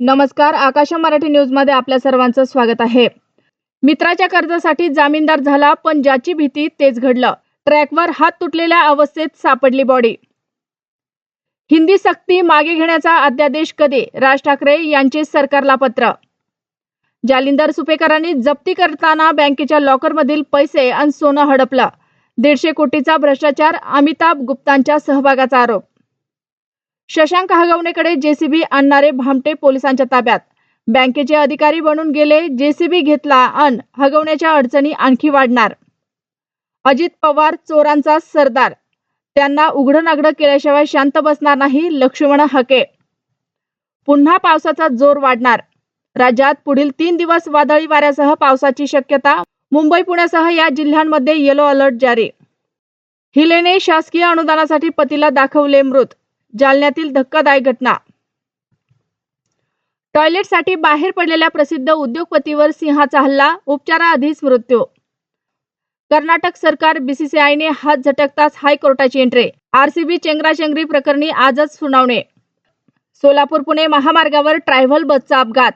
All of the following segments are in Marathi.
नमस्कार, आकाश मराठी न्यूज मध्ये आपल्या सर्वांचं स्वागत आहे। मित्राच्या कर्जासाठी जामीनदार झाला, पण ज्याची भीती तेच घडलं। ट्रॅकवर हात तुटलेल्या अवस्थेत सापडली बॉडी। हिंदी सक्ती मागे घेण्याचा अध्यादेश कधी? राज ठाकरे यांचे सरकारला पत्र। जालिंदर सुपेकरांनी जप्ती करताना बँकेच्या लॉकरमधील पैसे आणि सोनं हडपलं। 150 कोटीचा भ्रष्टाचार, अमिताभ गुप्तांच्या सहभागाचा आरोप। शशांक हगवणेकडे जेसीबी आणणारे भामटे पोलिसांच्या ताब्यात। बँकेचे अधिकारी बनून गेले, जेसीबी घेतला अन हगवण्याच्या अडचणी आणखी वाढणार। अजित पवार चोरांचा सरदार, त्यांना उघडनागडं केल्याशिवाय शांत बसणार नाही, लक्ष्मण हाके। पुन्हा पावसाचा जोर वाढणार। राज्यात पुढील 3 दिवस वादळी वाऱ्यासह पावसाची शक्यता। मुंबई पुण्यासह या जिल्ह्यांमध्ये येलो अलर्ट जारी। हिलेने शासकीय अनुदानासाठी पतीला दाखवले मृत। जालन्यातील धक्कादायक घटना। टॉयलेटसाठी बाहेर पडलेल्या प्रसिद्ध उद्योगपतीवर सिंहाचा हल्ला, उपचाराआधीच मृत्यू। कर्नाटक सरकार बीसीसीआयने हात झटकताच हायकोर्टाची एंट्री। आरसीबी चेंगराचेंगरी प्रकरणी आजच सुनावणी। सोलापूर पुणे महामार्गावर ट्रॅव्हल बसचा अपघात,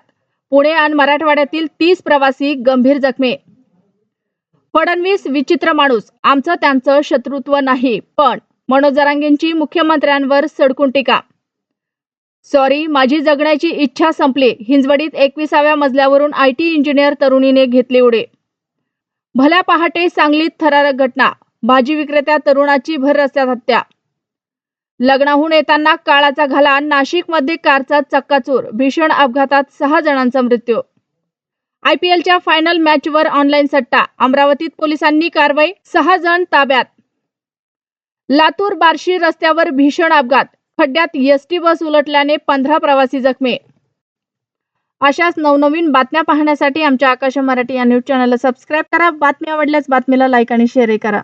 पुणे आणि मराठवाड्यातील 30 प्रवासी गंभीर जखमी। फडणवीस विचित्र माणूस, आमचं त्यांचं शत्रुत्व नाही, पण मनोज जरांगेंची मुख्यमंत्र्यांवर सडकून टीका। सॉरी, माझी जगण्याची इच्छा संपली। हिंजवडीत 21व्या मजल्यावरून आयटी इंजिनियर तरुणीने घेतली उडी। भल्या पहाटे सांगलीत थरारक घटना, भाजी विक्रेत्या तरुणाची भर रस्त्यात हत्या। लग्नाहून येताना काळाचा घाला, नाशिकमध्ये कारचा चक्काचूर, भीषण अपघातात 6 जणांचा मृत्यू। आयपीएलच्या फायनल मॅचवर ऑनलाईन सट्टा, अमरावतीत पोलिसांनी कारवाई, 6 जण ताब्यात। लातूर बार्शी रस्त्यावर भीषण अपघात, खड्ड्यात एसटी बस उलटल्याने 15 प्रवासी जखमी। अशाच नवनवीन बातम्या पाहण्यासाठी आमच्या आकाश मराठी या न्यूज चॅनलला सबस्क्राईब करा। बातमी आवडल्यास बातमीला लाईक आणि शेअर करा।